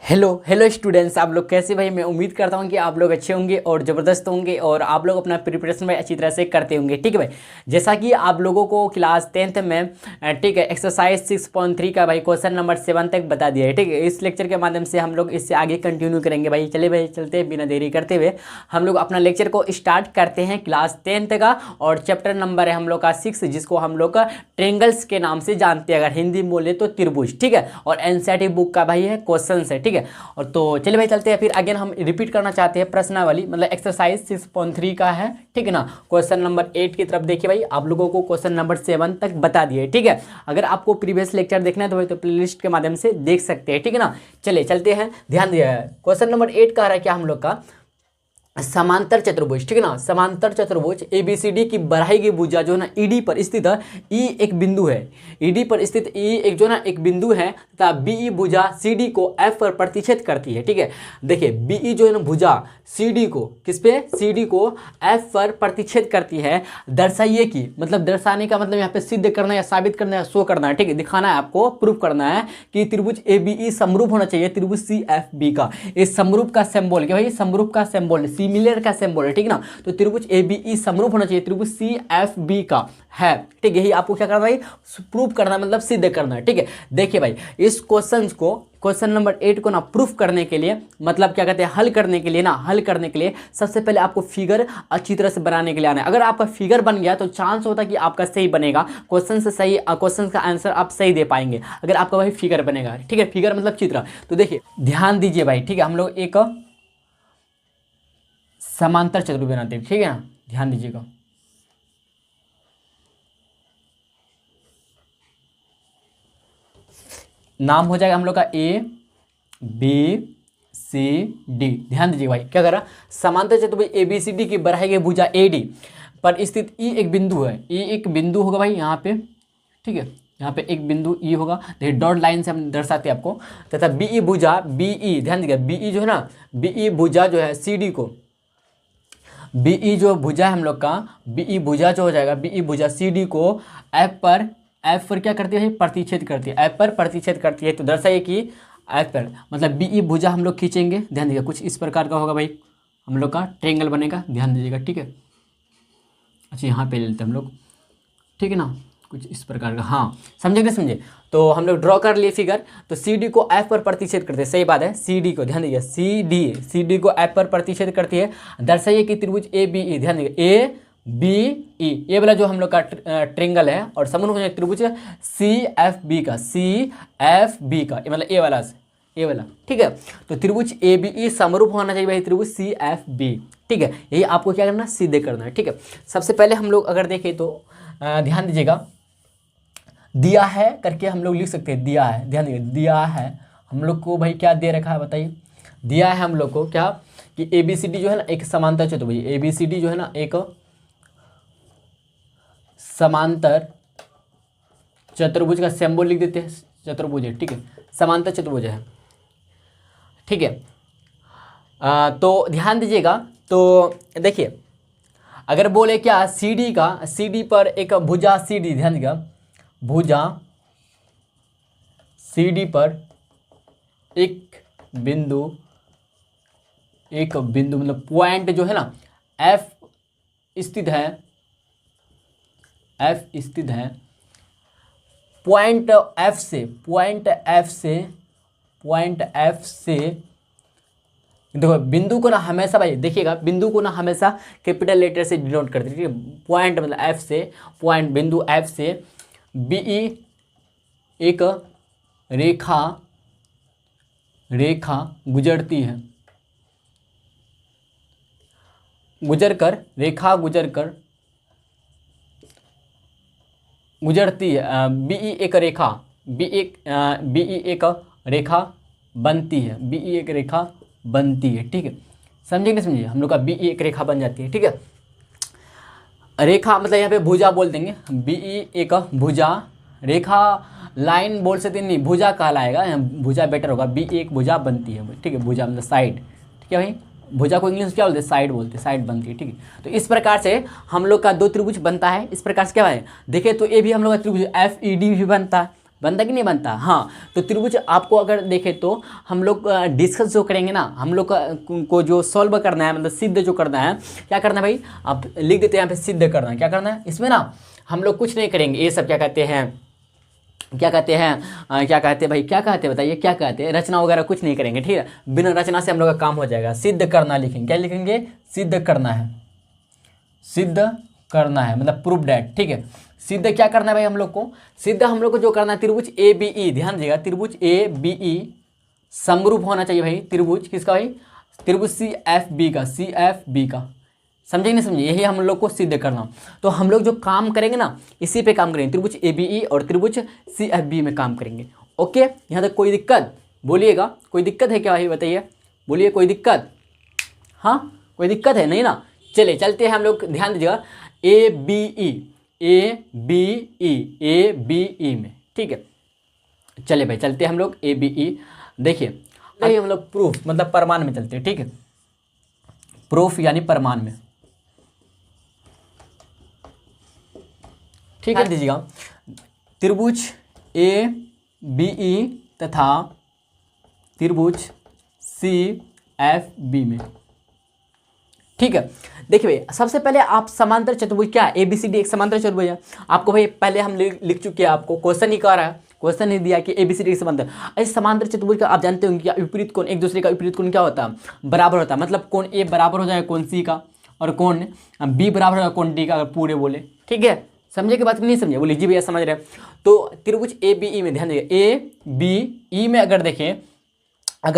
Hello hello students, आप लोग कैसे? भाई मैं उम्मीद करता हूँ कि आप लोग अच्छे होंगे और ज़बरदस्त होंगे और आप लोग अपना प्रिपरेशन भाई अच्छी तरह से करते होंगे। ठीक है भाई, जैसा कि आप लोगों को क्लास 10th में ठीक है एक्सरसाइज 6.3 का भाई क्वेश्चन नंबर 7 तक बता दिया है। ठीक है, इस लेक्चर के माध्यम से हम लोग इससे आगे कंटिन्यू करेंगे। भाई चले भाई चलते बिना देरी करते हुए हम लोग अपना लेक्चर को स्टार्ट करते हैं क्लास 10th का। और चैप्टर नंबर है हम लोग का 6, जिसको हम लोग का ट्रेंगल्स के नाम से जानते हैं, अगर हिंदी में बोले तो त्रिभुज। ठीक है, और एनसीईआरटी बुक का भाई है क्वेश्चन है। ठीक है, और तो चलिए भाई चलते हैं। फिर अगेन हम रिपीट करना चाहते हैं प्रश्नावली, मतलब एक्सरसाइज 6.3 का है। ठीक है ना, क्वेश्चन नंबर 8 की तरफ देखिए भाई, आप लोगों को क्वेश्चन नंबर 7 तक बता दिए। ठीक है, अगर आपको प्रीवियस लेक्चर देखना है तो भाई तो प्लेलिस्ट के माध्यम से देख सकते हैं। ठीक है ना, चलिए चलते हैं। ध्यान दिया है, क्वेश्चन नंबर 8 का रहा है क्या हम लोग का समांतर चतुर्भुज। ठीक है ना, समांतर चतुर्भुज एबीसीडी की बढ़ाई की भुजा जो है ना ईडी पर स्थित है। ई एक बिंदु है, ईडी पर स्थित ई एक जो ना एक बिंदु है तथा बीई भुजा सीडी को एफ पर प्रतिच्छेद करती है। ठीक है, देखिए बीई जो है ना भुजा सीडी को किस पे, सीडी को एफ पर प्रतिच्छेद करती है। दर्शाइए कि, मतलब दर्शाने का मतलब यहाँ पे सिद्ध करना या साबित करना या शो करना है। ठीक है, दिखाना है आपको, प्रूफ करना है कि त्रिभुज एबीई समरूप होना चाहिए त्रिभुज सी एफ बी का। इस समरूप का सिंबल क्या भाई, समरूप का सिंबल सिमिलर का सिंबल है। ठीक ना, तो त्रिभुज एबीई समरूप होना चाहिए त्रिभुज सी एफ बी का है। ठीक है, यही आपको क्या करना है भाई, प्रूफ करना है, मतलब सिद्ध करना है। ठीक है, देखिए भाई इस क्वेश्चन नंबर 8 को ना प्रूफ करने के लिए, मतलब क्या कहते हैं हल करने के लिए ना, हल करने के लिए सबसे पहले आपको फिगर अच्छी तरह से बनाने के लिए आना है। अगर आपका फिगर बन गया तो चांस होता है कि आपका सही बनेगा, क्वेश्चन से सही क्वेश्चन का आंसर आप सही दे पाएंगे अगर आपका भाई फिगर बनेगा। ठीक है, फिगर मतलब चित्र। तो देखिए ध्यान दीजिए भाई, ठीक है, हम लोग एक समांतर चतुर्भुज बनाते हैं। ठीक है ना, ध्यान दीजिएगा। नाम हो जाएगा हम लोग का ए बी सी डी। ध्यान दीजिए भाई, क्या कर रहा, समांतर चतुर्भुज ए बी सी डी की बढ़ाई गई भुजा ए डी पर स्थित ई एक बिंदु है। ई एक बिंदु होगा भाई यहाँ पे। ठीक है, यहाँ पे एक बिंदु ई होगा, देखिए डॉट लाइन से हम दर्शाते हैं आपको। तथा बीई भुजा बीई, ध्यान दीजिएगा बीई जो है ना, बीई भुजा जो है सी डी को, बीई जो भुजा है हम लोग का, बीई भुजा जो हो जाएगा, बीई भुजा सी डी को एफ पर क्या करती है, प्रतिच्छेद करती है, एफ पर प्रतिच्छेद करती है। तो दर्शाइए कि एफ पर, मतलब बीई भुजा हम लोग खींचेंगे। ध्यान दीजिएगा कुछ इस प्रकार का होगा भाई, हम लोग का ट्रायंगल बनेगा। ध्यान दीजिएगा, ठीक है। अच्छा यहाँ पे ले लेते हैं हम लोग, ठीक है ना, कुछ इस प्रकार का। हाँ समझे कि समझे, तो हम लोग ड्रॉ कर लिए फिगर। तो सी डी को एफ पर प्रतिच्छेद करते हैं, सही बात है। सी डी को ध्यान दीजिए, सी डी को एफ पर प्रतिच्छेद करती है। दर्शाइए कि त्रिभुज ए बी ई, ध्यान दीजिए ए बी ई, ये वाला जो हम लोग का ट्रायंगल है और समूह हो जाए त्रिभुज सी एफ बी का, सी एफ बी का, मतलब ए वाला, ए वाला। ठीक है, तो त्रिभुज ए बी ई समरूप होना चाहिए भाई त्रिभुज सी एफ बी। ठीक है, यही आपको क्या करना है, सिद्ध करना है। ठीक है, सबसे पहले हम लोग अगर देखें तो ध्यान दीजिएगा, दिया है करके हम लोग लिख सकते हैं, दिया है। ध्यान दीजिए, दिया है हम लोग को भाई, क्या दे रखा है बताइए, दिया है हम लोग को क्या कि ए बी सी डी जो है ना एक समांतर चतुर्भुज, ए बी सी डी जो है ना एक समांतर चतुर्भुज का सिंबल लिख देते हैं, चतुर्भुज है। ठीक है, समांतर चतुर्भुज है। ठीक है, तो ध्यान दीजिएगा, तो देखिए अगर बोले क्या सी डी का, सी डी पर एक भुजा सी डी, ध्यान दीजिएगा भुजा सी डी पर एक बिंदु मतलब पॉइंट जो है ना एफ स्थित है, एफ स्थित है। पॉइंट एफ से देखो बिंदु को ना हमेशा भाई देखिएगा, बिंदु को ना हमेशा कैपिटल लेटर से डिनोट करते हैं। ठीक है, पॉइंट मतलब एफ से, पॉइंट बिंदु एफ से बीई एक रेखा गुजरती है, गुजरती है। बीई एक रेखा बनती है, बीई एक रेखा बनती है। ठीक है, समझे नहीं समझिए, हम लोग का बीई एक रेखा बन जाती है। ठीक है, रेखा मतलब यहाँ पे भुजा बोल देंगे, बीई एक भुजा, रेखा लाइन बोल सकते नहीं, भुजा कहलाएगा, भुजा बेटर होगा। बीई एक भुजा बनती है। ठीक है, भुजा मतलब साइड। ठीक है भाई, भुजा को इंग्लिश में क्या बोलते हैं, साइड बोलते हैं, साइड बनती है। ठीक है, तो इस प्रकार से हम लोग का दो त्रिभुज बनता है। इस प्रकार से क्या है, देखिए तो ये भी हम लोग का त्रिभुज एफ ई डी भी बनता है। बनता कि नहीं बनता। हाँ, तो त्रिभुज आपको अगर देखें तो हम लोग डिस्कस जो करेंगे ना, हम लोग को जो सॉल्व करना है, मतलब सिद्ध जो करना है, क्या करना है भाई, आप लिख देते हैं यहाँ पे सिद्ध करना। क्या करना है इसमें ना, हम लोग कुछ नहीं करेंगे, ये सब क्या कहते हैं, क्या कहते हैं, क्या कहते हैं भाई, क्या कहते हैं बताइए, क्या कहते हैं, रचना वगैरह कुछ नहीं करेंगे, ठीक है। बिना रचना से हम लोग का काम हो जाएगा। सिद्ध करना लिखेंगे, क्या लिखेंगे, सिद्ध करना है, सिद्ध करना है मतलब प्रूफ डैट, ठीक है। सिद्ध क्या करना है भाई हम लोग को, सिद्ध हम लोग को जो करना है, त्रिभुज ए बी ई, ध्यान दीजिएगा, त्रिभुज ए बी ई समरूप होना चाहिए भाई। त्रिभुज किसका भाई, त्रिभुज सी एफ बी का, सी एफ बी का, समझे नहीं समझे, यही हम लोग को सिद्ध करना। तो हम लोग जो काम करेंगे ना, इसी पे काम करेंगे, त्रिभुज ए बी ई और त्रिभुज सी एफ बी में काम करेंगे। ओके, यहाँ तक कोई दिक्कत बोलिएगा, कोई दिक्कत है क्या भाई बताइए, बोलिए कोई दिक्कत, हाँ कोई दिक्कत है नहीं ना। चलिए चलते हैं हम लोग, ध्यान दीजिएगा, A B E, A B E, A B E में, ठीक है। चलिए भाई चलते हैं हम लोग ए बी ई। देखिए हम लोग प्रूफ मतलब प्रमाण में चलते हैं, ठीक है, प्रूफ यानी प्रमाण में, ठीक है। दीजिएगा, त्रिभुज ए बी ई तथा त्रिभुज सी एफ बी में, ठीक है। देखिए भाई सबसे पहले आप समांतर चतुर्भुज, क्या ए बी सी डी एक समांतर चतुर्भुज है, आपको भाई पहले हम लिख चुके हैं, आपको क्वेश्चन ही कह रहा है, क्वेश्चन नहीं दिया कि ए बी सी डी एक समांतर। ऐसे समांतर चतुर्भुज का आप जानते होंगे क्या, विपरीत कोण, एक दूसरे का विपरीत कोण क्या होता है, बराबर होता है। मतलब कोण ए बराबर हो जाएगा कोण सी का, और कोण बी बराबर होगा कोण डी का, अगर पूरे बोले, ठीक है। समझे की बात नहीं समझे, बोलिए जी भैया समझ रहे हैं। तो त्रिभुज ए बी ई में ध्यान दीजिए, ए बी ई में अगर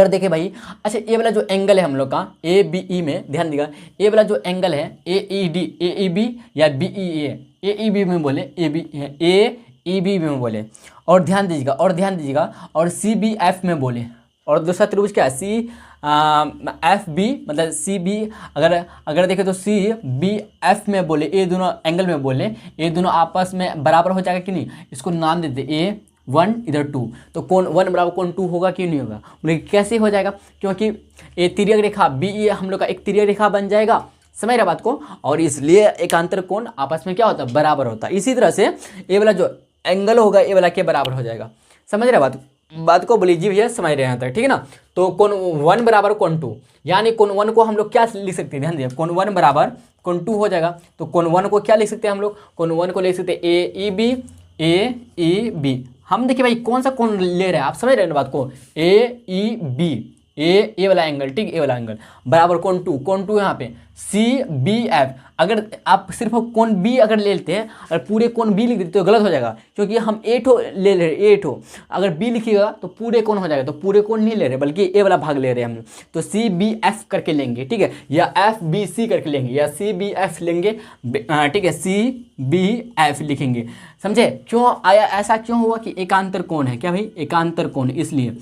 देखें भाई, अच्छा ये वाला जो एंगल है हम लोग का ए बी ई में, ध्यान दीजिएगा, ये वाला जो एंगल है ए ई डी, ए ई बी या बी ई ए ई बी में बोले, ए ई बी में बोले, और ध्यान दीजिएगा, और सी बी एफ में बोले, और दूसरा त्रिभुज क्या है, सी एफ बी, मतलब सी बी अगर देखें तो सी बी एफ में बोले, ये दोनों एंगल में बोले, ये दोनों आपस में बराबर हो जाएगा कि नहीं, इसको नाम देते ए वन इधर टू, तो कोण वन बराबर कोण टू होगा कि नहीं होगा, बोले कैसे हो जाएगा, क्योंकि ये तिर्यक रेखा बी ई हम लोग का एक तिर्यक रेखा बन जाएगा, समझ रहे बात को, और इसलिए एकांतर कोण आपस में क्या होता है, बराबर होता है। इसी तरह से ये वाला जो एंगल होगा ये वाला के बराबर हो जाएगा, समझ रहे बात को, बोलिए जी भैया समझ रहे हैं यहाँ तक, ठीक है ना। तो कोण वन बराबर कोण टू, यानी कोण वन को हम लोग क्या लिख सकते हैं, ध्यान दीजिए, कोण वन बराबर कोण टू हो जाएगा। तो कोण वन को क्या लिख सकते हैं हम लोग, कोण वन को लिख सकते हैं ए ई बी। हम देखिए भाई कौन सा कोण ले रहे हैं, आप समझ रहे हैं बात को, ए ई बी, ए वाला एंगल, ठीक, ए वाला एंगल बराबर कोण टू यहाँ पे सी बी एफ। अगर आप सिर्फ कोण बी अगर ले लेते हैं, अगर पूरे कोण बी लिख देते तो गलत हो जाएगा, क्योंकि हम ए ठो ले रहे हैं, ए ठो अगर बी लिखिएगा तो पूरे कोण हो जाएगा, तो पूरे कोण नहीं ले रहे बल्कि ए वाला भाग ले रहे हैं हम, तो सी बी एफ करके लेंगे, ठीक है, या एफ बी सी करके लेंगे, या सी बी एफ लेंगे, ठीक है, सी बी एफ लिखेंगे, समझे। क्यों आया, ऐसा क्यों हुआ कि एकांतर कोण है, क्या भाई एकांतर कोण, इसलिए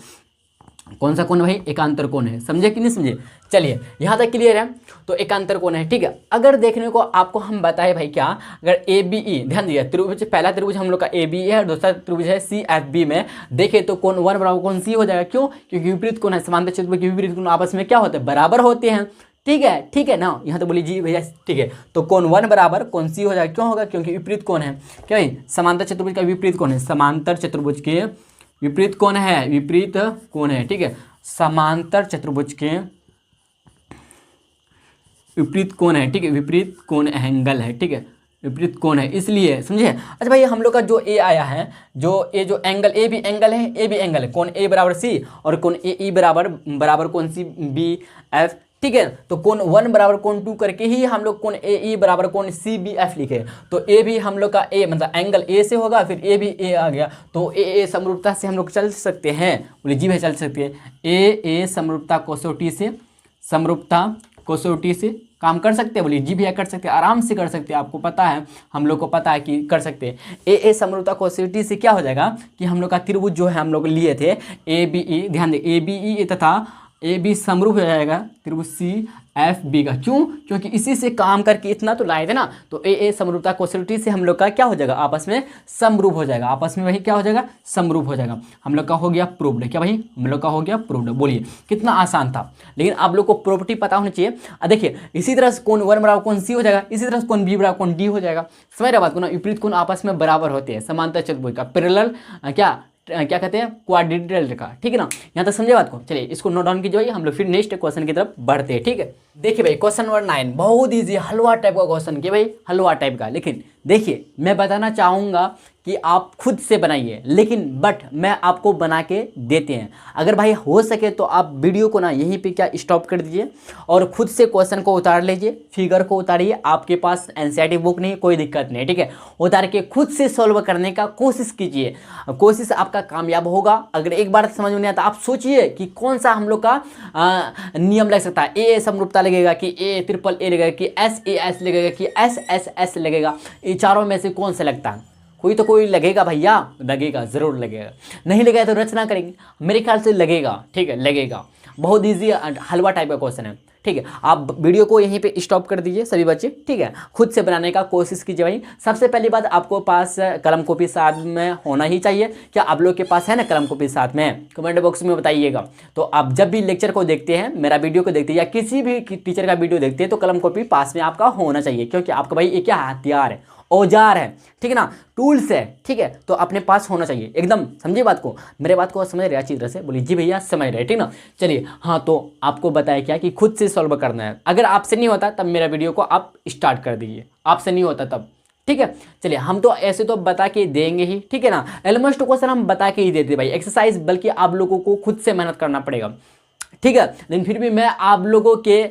कौन सा कोण भाई, एकांतर कोण है, समझे कि नहीं समझे। चलिए यहाँ तक क्लियर है, तो एकांतर कोण है, ठीक है। अगर देखने को आपको हम बताए भाई क्या, अगर ए बी ई, ध्यान दीजिए, त्रिभुज पहला त्रिभुज हम लोग का ए बी है, दूसरा त्रिभुज है सी एफ बी में, देखे तो कोण वन बराबर कोण सी हो जाएगा, क्यों, क्योंकि विपरीत कोण है, समांतर चतुर्भुज के विपरीत कोण आपस में क्या होते हैं, बराबर होते हैं, ठीक है ना। यहाँ तो बोलिए जी भैया ठीक है, तो कोण वन बराबर कोण सी हो जाएगा, क्यों होगा, क्योंकि विपरीत कोण है, क्या भाई समांतर चतुर्भुज का विपरीत कोण है, समांतर चतुर्भुज के विपरीत कोण है, ठीक है, समांतर चतुर्भुज के विपरीत कोण है, ठीक है, विपरीत कोण एंगल है, ठीक है, विपरीत कोण है, इसलिए समझे। अच्छा भाई हम लोग का जो ए आया है, जो एंगल ए बी एंगल है, कोण ए बराबर सी और कोण ए ई बराबर कोण सी बी एफ, ठीक है। तो कोण वन बराबर कोण टू करके ही हम लोग कोण ए ई बराबर कोण सी बी एफ लिखे, तो ए भी हम लोग का ए मतलब एंगल ए से होगा, फिर ए भी ए आ गया, तो ए समरूपता से हम लोग चल सकते हैं, बोले जी भाई चल सकते हैं, ए समरूपता कसौटी से काम कर सकते हैं, बोलिए जी भैया कर सकते हैं, आराम से कर सकते हैं, आपको पता है, हम लोग को पता है कि कर सकते हैं। ए समरूपता कसौटी से क्या हो जाएगा कि हम लोग का त्रिभुज जो है हम लोग लिए थे ए बी ई, ध्यान दें, ए बी ई तथा ए बी समरूप हो जाएगा त्रिभुज सी एफ बी का, क्यों, क्योंकि इसी से काम करके इतना तो लाए थे ना, तो ए समरूपता कसौटी से हम लोग का क्या हो जाएगा, आपस में समरूप हो जाएगा, आपस में वही क्या हो जाएगा, समरूप हो जाएगा, हम लोग का हो गया प्रूव्ड, क्या भाई हम लोग का हो गया प्रूव्ड। बोलिए कितना आसान था, लेकिन आप लोग को प्रॉपर्टी पता होनी चाहिए। देखिए इसी तरह से कोण वन बराबर कोण सी हो जाएगा, इसी तरह से कोण बी बराबर कोण डी हो जाएगा, समझ रहे बात को ना, विपरीत कोण आपस में बराबर होते हैं, समांतर चतुर्भुज का पैरेलल क्या क्या कहते हैं क्वाड्रिलेटरल का, ठीक है ना। यहाँ तक समझे बात को। चलिए इसको नोट डाउन कीजिए भाई, हम लोग फिर नेक्स्ट क्वेश्चन की तरफ बढ़ते हैं, ठीक है। देखिए भाई क्वेश्चन नंबर 9 बहुत ईजी हलवा टाइप का क्वेश्चन कि भाई हलवा टाइप का, लेकिन देखिए मैं बताना चाहूँगा कि आप खुद से बनाइए, लेकिन बट मैं आपको बना के देते हैं। अगर भाई हो सके तो आप वीडियो को ना यहीं पे क्या स्टॉप कर दीजिए और खुद से क्वेश्चन को उतार लीजिए, फिगर को उतारिए। आपके पास एनसीईआरटी बुक नहीं, कोई दिक्कत नहीं, ठीक है। उतार के खुद से सॉल्व करने का कोशिश कीजिए, कोशिश आपका कामयाब होगा। अगर एक बार समझ में नहीं आता आप सोचिए कि कौन सा हम लोग का नियम लग सकता है। ए समरूपता लगेगा कि ए ट्रिपल ए लगेगा कि एस ए एस लगेगा कि एस एस एस लगेगा, ये चारों में से कौन सा लगता है। कोई तो कोई लगेगा भैया, लगेगा, ज़रूर लगेगा। नहीं लगेगा तो रचना करेंगे, मेरे ख्याल से लगेगा, ठीक है, लगेगा। बहुत ईजी हलवा टाइप का क्वेश्चन है, ठीक है। आप वीडियो को यहीं पे स्टॉप कर दीजिए सभी बच्चे, ठीक है। खुद से बनाने का कोशिश कीजिए भाई। सबसे पहली बात आपको पास कलम कॉपी साथ में होना ही चाहिए। क्या आप लोग के पास है ना कलम कॉपी साथ में? कमेंट बॉक्स में बताइएगा। तो आप जब भी लेक्चर को देखते हैं, मेरा वीडियो को देखते हैं या किसी भी टीचर का वीडियो देखते हैं, तो कलम कॉपी पास में आपका होना चाहिए, क्योंकि आपका भाई ये क्या हथियार है, औजार है, ठीक है ना, टूल्स है, ठीक है। तो अपने पास होना चाहिए एकदम। समझिए बात को, मेरे बात को समझ रहे अच्छी तरह से? बोलिए जी भैया समझ रहे, ठीक ना। चलिए हाँ, तो आपको बताया क्या कि खुद से सॉल्व करना है। अगर आपसे नहीं होता तब मेरा वीडियो को आप स्टार्ट कर दीजिए, आपसे नहीं होता तब, ठीक है। चलिए हम तो ऐसे तो बता के देंगे ही, ठीक है ना। ऑलमोस्ट क्वेश्चन हम बता के ही देते भाई, एक्सरसाइज बल्कि आप लोगों को खुद से मेहनत करना पड़ेगा, ठीक है। लेकिन फिर भी मैं आप लोगों के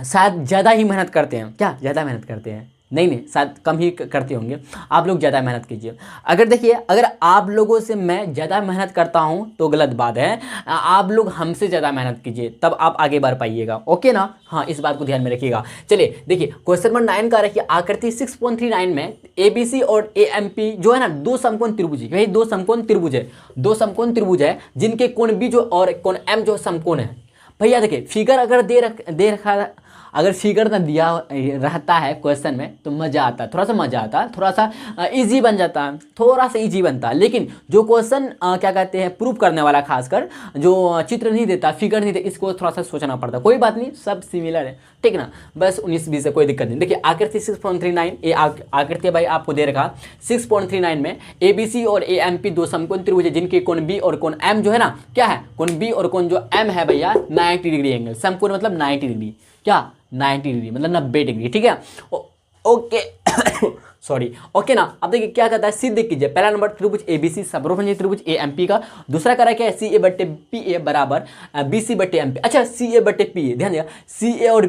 शायद ज़्यादा ही मेहनत करते हैं। क्या ज़्यादा मेहनत करते हैं? नहीं, शायद कम ही करते होंगे। आप लोग ज़्यादा मेहनत कीजिए। अगर देखिए, अगर आप लोगों से मैं ज़्यादा मेहनत करता हूँ तो गलत बात है। आप लोग हमसे ज़्यादा मेहनत कीजिए, तब आप आगे बढ़ पाइएगा, ओके ना। हाँ, इस बात को ध्यान में रखिएगा। चलिए देखिए क्वेश्चन नंबर 9 का रखिए आकृति 6.39 में ABC और AMP जो है ना, दो समकोण त्रिभुज है। दो समकोण त्रिभुज है, दो समकोण त्रिभुज है जिनके कोण B जो और कोण M जो समकोण है। भैया देखिए फिगर अगर दे रखा, अगर फिगर ना दिया रहता है क्वेश्चन में तो मज़ा आता है, थोड़ा सा मज़ा आता है, थोड़ा सा इजी बन जाता है, थोड़ा सा इजी बनता है। लेकिन जो क्वेश्चन क्या कहते हैं प्रूफ करने वाला, खासकर जो चित्र नहीं देता, फिगर नहीं देता, इसको थोड़ा सा सोचना पड़ता है। कोई बात नहीं, सब सिमिलर है, ठीक ना। बस 19-20 से कोई दिक्कत नहीं। देखिए आकृति 6.39 ये आकृति भाई आपको दे रखा 6.39 में ABC और AMP दो समकोण त्रिभुज है जिनके कोण B और कोण M जो है ना, क्या है, कोण B और कोण जो M है भैया 90 डिग्री एंगल। समकोण मतलब 90 डिग्री, क्या 90 डिग्री मतलब 90 डिग्री, ठीक है। ओके सॉरी, ओके ना। अब देखिए क्या कहता है, सिद्ध कीजिए। पहला नंबर त्रिभुज ABC समरूपी त्रिभुज AMP का। दूसरा करा क्या है, CA/PA बराबर BC/MP। अच्छा CA/PA ध्यान दिया, CA और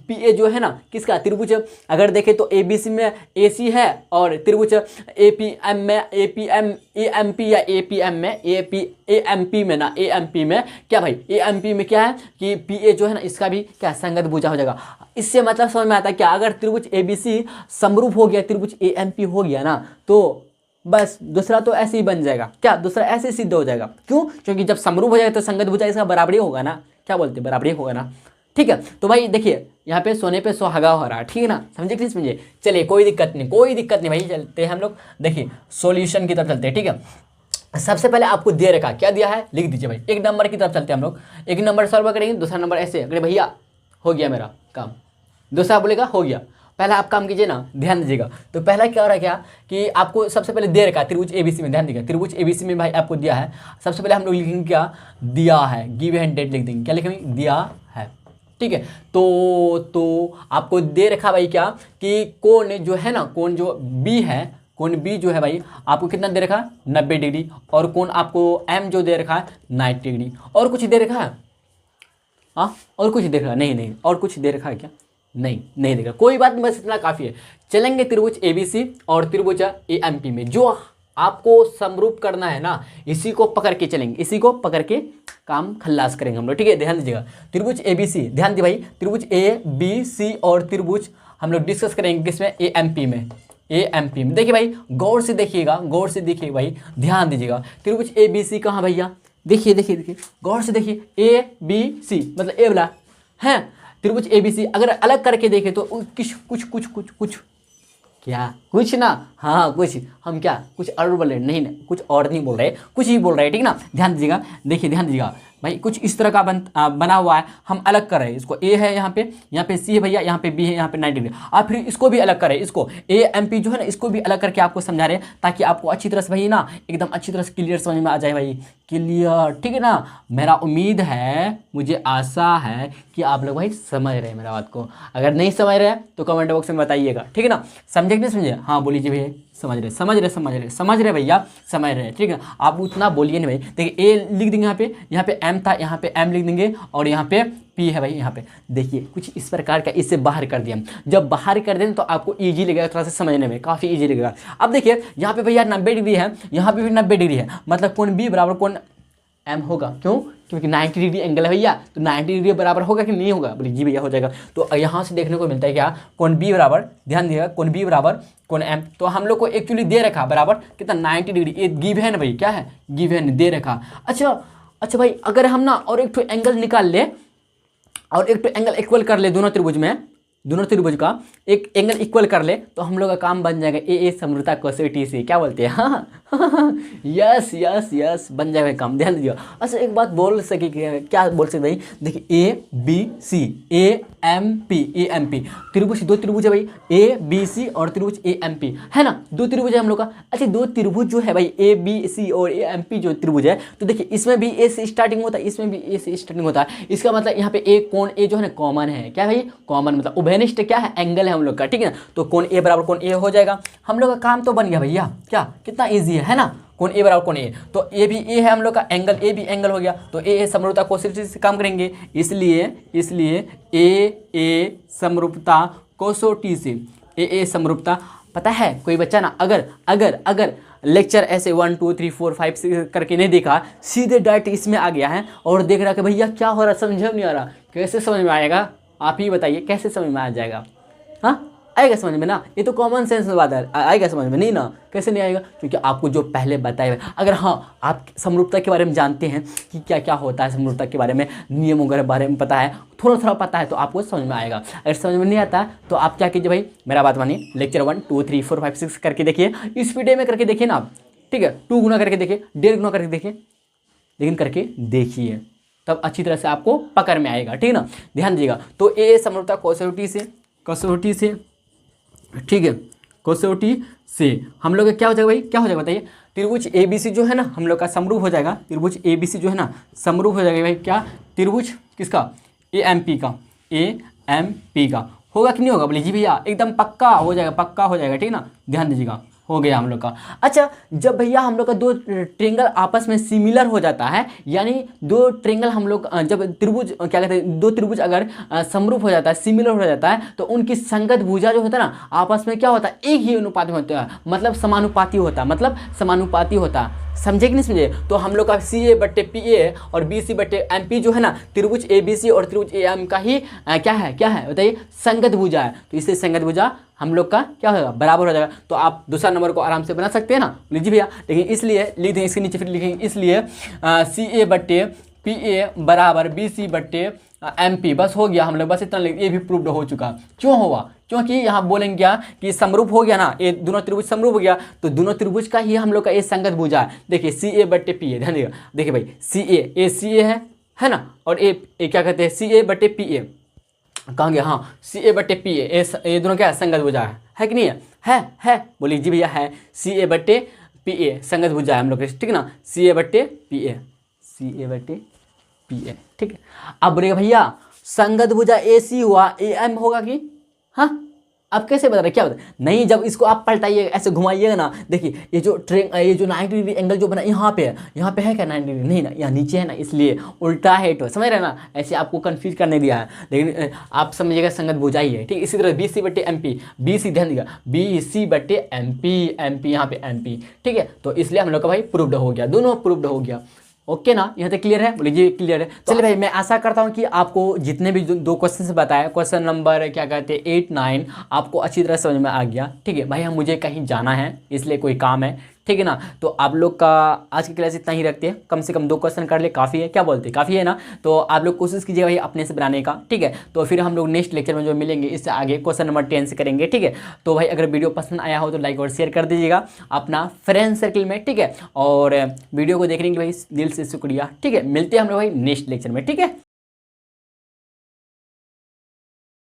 PA जो है ना किसका, त्रिभुज। अगर देखें तो ABC में AC है और त्रिभुज APM में AMP या APM में AMP में ना, AMP में क्या भाई, AMP में क्या है कि PA जो है ना इसका भी क्या संगत भुजा हो जाएगा। इससे मतलब समझ में आता है क्या, अगर त्रिभुज ABC समरूप हो गया, त्रिभुज AMP हो गया ना, तो बस दूसरा तो ऐसे ही बन जाएगा। क्या दूसरा ऐसे सिद्ध हो जाएगा? क्यों? क्योंकि जब समरूप हो जाएगा तो संगत भुजा इसका बराबरी होगा ना। क्या बोलते हैं, बराबरी होगा ना, ठीक है। तो भाई देखिए यहाँ पे सोने पे सुहागा हो रहा है, ठीक है ना, समझे कि नहीं समझे? चलिए कोई दिक्कत नहीं, कोई दिक्कत नहीं भाई। चलते हैं हम लोग, देखिए सॉल्यूशन की तरफ चलते हैं, ठीक है। सबसे पहले आपको दे रखा, क्या दिया है लिख दीजिए भाई। एक नंबर की तरफ चलते हैं हम लोग, एक नंबर सॉल्व करेंगे, दूसरा नंबर ऐसे। अरे भैया हो गया मेरा काम, दूसरा बोलेगा हो गया। पहला आप काम कीजिए ना, ध्यान दीजिएगा। तो पहला क्या हो रहा है क्या कि आपको सबसे पहले दे रखा है त्रिभुज ABC में, ध्यान दीजिएगा त्रिभुज ABC में भाई आपको दिया है। सबसे पहले हम लोग लिखेंगे क्या, दिया है, गिव एंड डेट लिख देंगे। क्या लिखेंगे, दिया है, ठीक है। तो आपको दे रखा भाई क्या कि कोण जो है ना, कोण जो B है, कोण B जो है भाई आपको कितना दे रखा है, 90 डिग्री। और कोण आपको M जो दे रखा है 90 डिग्री। और कुछ दे रखा है, हाँ और कुछ दे रखा है? नहीं, और कुछ दे रखा है क्या? नहीं देगा, कोई बात नहीं, बस इतना काफ़ी है। चलेंगे त्रिभुज ABC और त्रिभुज AMP में। जो आपको समरूप करना है ना, इसी को पकड़ के चलेंगे, इसी को पकड़ के काम खल्लास करेंगे हम लोग, ठीक है। ध्यान दीजिएगा त्रिभुज ABC, ध्यान दी भाई, त्रिभुज ABC और त्रिभुज हम लोग डिस्कस करेंगे किसमें, AMP में। AMP में देखिए भाई, गौर से देखिएगा, गौर से देखिए भाई, ध्यान दीजिएगा। त्रिभुज ABC कहाँ भैया, देखिए गौर से देखिए, ABC मतलब ए वाला है त्रिभुज ABC। अगर अलग करके देखें तो कुछ क्या, कुछ ना, हाँ कुछ, हम क्या कुछ और बोल रहे, नहीं कुछ और नहीं बोल रहे, कुछ ही बोल रहे, ठीक ना। ध्यान दीजिएगा, देखिए ध्यान दीजिएगा, भाई कुछ इस तरह का बना हुआ है, हम अलग कर रहे हैं इसको। ए है यहाँ पे सी है भैया, यहाँ पे बी है, यहाँ पे 90 डिग्री। आप फिर इसको भी अलग करें, इसको ए एम पी जो है ना इसको भी अलग करके आपको समझा रहे हैं, ताकि आपको अच्छी तरह से भाई ना एकदम अच्छी तरह से क्लियर समझ में आ जाए भाई, क्लियर, ठीक है ना। मेरा उम्मीद है, मुझे आशा है कि आप लोग भाई समझ रहे हैं मेरा बात को। अगर नहीं समझ रहे हैं तो कमेंट बॉक्स में बताइएगा, ठीक है ना। समझे कि नहीं समझे? हाँ बोलिए जी भैया समझ रहे भैया, समझ रहे, ठीक है। आप उतना बोलिए नहीं भाई। देखिए ए लिख देंगे यहाँ पे एम था, यहाँ पे एम लिख देंगे और यहाँ पे पी है भाई। यहाँ पे देखिए कुछ इस प्रकार का, इससे बाहर कर दिया। जब बाहर कर दें तो आपको ईजी लगेगा, थोड़ा सा समझने में काफ़ी ईजी लगेगा। अब देखिए यहाँ पे भैया 90 डिग्री है, यहाँ पे भी 90 डिग्री है, मतलब कोण बी बराबर कोण एम होगा। क्यों? क्योंकि 90 डिग्री एंगल है भैया, तो 90 डिग्री बराबर होगा कि नहीं होगा? बोले जी भैया हो जाएगा। तो यहाँ से देखने को मिलता है क्या, कोण बी बराबर, ध्यान दिएगा, कोण बी बराबर कोण एम। तो हम लोग को एक्चुअली दे रखा बराबर कितना 90 डिग्री, ये गिवन भाई, क्या है गिवन, दे रखा। अच्छा भाई अगर हम ना और एक तो एंगल निकाल ले और एक तो एंगल इक्वल कर ले, दोनों त्रिभुज का एक एंगल इक्वल कर ले, तो हम लोग का काम बन जाएगा ए समरूपता कोसेटी से, क्या बोलते हैं? हाँ यस बन जाएगा काम, ध्यान दीजिए। अच्छा एक बात बोल सके, क्या बोल सकते भाई? देखिए A B C A M P त्रिभुज, दो त्रिभुज है भाई, ए बी सी और त्रिभुज ए एम पी है ना, दो त्रिभुज है हम लोग का। अच्छा दो त्रिभुज जो है भाई ए बी सी और ए एम पी जो त्रिभुज है, तो देखिए इसमें भी ए से स्टार्टिंग होता है, इसमें भी ए से स्टार्टिंग होता है। इसका मतलब यहाँ पे ए कोण ए जो है ना कॉमन है, क्या भाई कॉमन, मतलब उभयनिष्ठ क्या है एंगल है हम लोग का, ठीक है ना। तो कोण ए बराबर कोण ए हो जाएगा, हम लोग का काम तो बन गया भैया, क्या कितना ईजी है ना। कोण ए बराबर कोण ए, तो ए भी ए है हम लोग का, एंगल ए भी एंगल हो गया, तो ए समरूपता कोसेटी से काम करेंगे, इसलिए ए समरूपता कोसेटी से, ए समरूपता। पता है कोई बच्चा ना अगर लेक्चर ऐसे 1 2 3 4 5 6 करके नहीं देखा, सीधे डायरेक्ट इसमें आ गया है और देख रहा कि भैया क्या हो रहा, समझ नहीं आ रहा, कैसे समझ में आएगा? आप ही बताइए कैसे समझ में आ जाएगा? हाँ आएगा समझ में ना, ये तो कॉमन सेंस में बात है, आएगा समझ में नहीं ना, कैसे नहीं आएगा? क्योंकि आपको जो पहले बताया, अगर हाँ आप समरूपता के बारे में जानते हैं कि क्या क्या होता है, समरूपता के बारे में नियम वगैरह बारे में पता है, थोड़ा पता है, तो आपको समझ में आएगा। अगर समझ में नहीं आता है तो आप क्या कीजिए भाई, मेरा बात मानिए, लेक्चर 1 2 3 4 5 6 करके देखिए, स्पीड में करके देखिए ना आप, ठीक है, 2 गुना करके देखिए, 1.5 गुना करके देखिए, लेकिन करके देखिए तब अच्छी तरह से आपको पकड़ में आएगा, ठीक है ना। ध्यान दीजिएगा। तो ए समरूपता कोसेटी से ठीक है, कोसेटी से हम लोग का क्या हो जाएगा भाई, क्या हो जाएगा बताइए? त्रिभुज ए बी सी जो है ना हम लोग का समरूप हो जाएगा, त्रिभुज ए बी सी जो है ना समरूप हो जाएगा भाई, क्या त्रिभुज किसका? ए एम पी का होगा कि नहीं होगा? बोले जी भैया एकदम पक्का हो जाएगा, ठीक है ना। ध्यान दीजिएगा, हो गया हम लोग का। अच्छा जब भैया हम लोग का दो ट्रेंगल आपस में सिमिलर हो जाता है, यानी दो ट्रेंगल हम लोग जब त्रिभुज क्या कहते हैं, दो त्रिभुज अगर समरूप हो जाता है, सिमिलर हो जाता है, तो उनकी संगत भुजा जो होता है ना आपस में क्या होता है, एक ही अनुपात में होता है, मतलब समानुपाती होता है, समझे कि नहीं समझे? तो हम लोग का सी ए बट्टे पी ए और बी सी बट्टे एम पी जो है ना, त्रिभुज ए बी सी और त्रिभुज ए एम का ही क्या है बताइए, संगत भुजा है। तो इससे संगत भुजा हम लोग का क्या होगा, बराबर हो जाएगा। तो आप दूसरा नंबर को आराम से बना सकते हैं ना, लीजिए भैया। लेकिन इसलिए लिख दें, इसके नीचे फिर लिखेंगे, इसलिए सी ए बट्टे पी ए बराबर बी सी बट्टे एम पी, बस हो गया हम लोग, बस इतना ये भी प्रूव्ड हो चुका। क्यों हुआ? क्योंकि यहाँ बोलेंगे क्या कि समरूप हो गया ना, ये दोनों त्रिभुज समरूप हो गया, तो दोनों त्रिभुज का ही हम लोग का ये संगत भुजा है। देखिए सी ए बट्टे पी ए, ध्यान दिएगा, देखिए भाई सी ए सी ए है ना, और ए क्या कहते हैं सी ए बट्टे पी ए, कहाँ गया? हाँ सी ए बट्टे पी ए, ये दोनों क्या है, संगत भुजा है कि नहीं है? बोलिए जी भैया है, सी ए बट्टे पी ए संगत भुजा है हम लोग, ठीक है ना, सी ए बट्टे पी ए, ठीक है। अब बोलेगा भैया संगत भुजा ए सी हुआ, ए एम होगा कि? हाँ अब कैसे बता रहे, क्या बता नहीं, जब इसको आप पलटाइएगा, ऐसे घुमाइएगा ना, देखिए ये जो 90 डिग्री एंगल जो बना यहाँ पे है क्या 90 डिग्री? नहीं ना, यहाँ नीचे है ना, इसलिए उल्टा है, तो समझ रहे ना, ऐसे आपको कंफ्यूज करने दिया है, लेकिन आप समझिएगा संगत भुजा ही है, ठीक। इसी तरह बी सी बट्टे एम पी, बी सी ध्यान दिएगा, बी सी बट्टे एम पी यहाँ पे एम पी, ठीक है। तो इसलिए हम लोग का भाई प्रूव्ड हो गया, दोनों प्रूव्ड हो गया। ओके ना, यहाँ तक क्लियर है? बोलिए जी क्लियर है। चलिए भाई मैं आशा करता हूँ कि आपको जितने भी दो क्वेश्चन से बताया, क्वेश्चन नंबर क्या कहते हैं 8 9 आपको अच्छी तरह समझ में आ गया, ठीक है भाई। हम मुझे कहीं जाना है इसलिए कोई काम है, ठीक है ना। तो आप लोग का आज की क्लास इतना ही रखते हैं, कम से कम 2 क्वेश्चन कर ले, काफ़ी है, क्या बोलते हैं, काफ़ी है ना। तो आप लोग कोशिश कीजिए भाई अपने से बनाने का, ठीक है। तो फिर हम लोग नेक्स्ट लेक्चर में जो मिलेंगे इससे आगे क्वेश्चन नंबर 10 से करेंगे, ठीक है। तो भाई अगर वीडियो पसंद आया हो तो लाइक और शेयर कर दीजिएगा अपना फ्रेंड सर्कल में, ठीक है। और वीडियो को देखने के लिए भाई दिल से शुक्रिया, ठीक है। मिलते हैं हम लोग भाई नेक्स्ट लेक्चर में, ठीक है।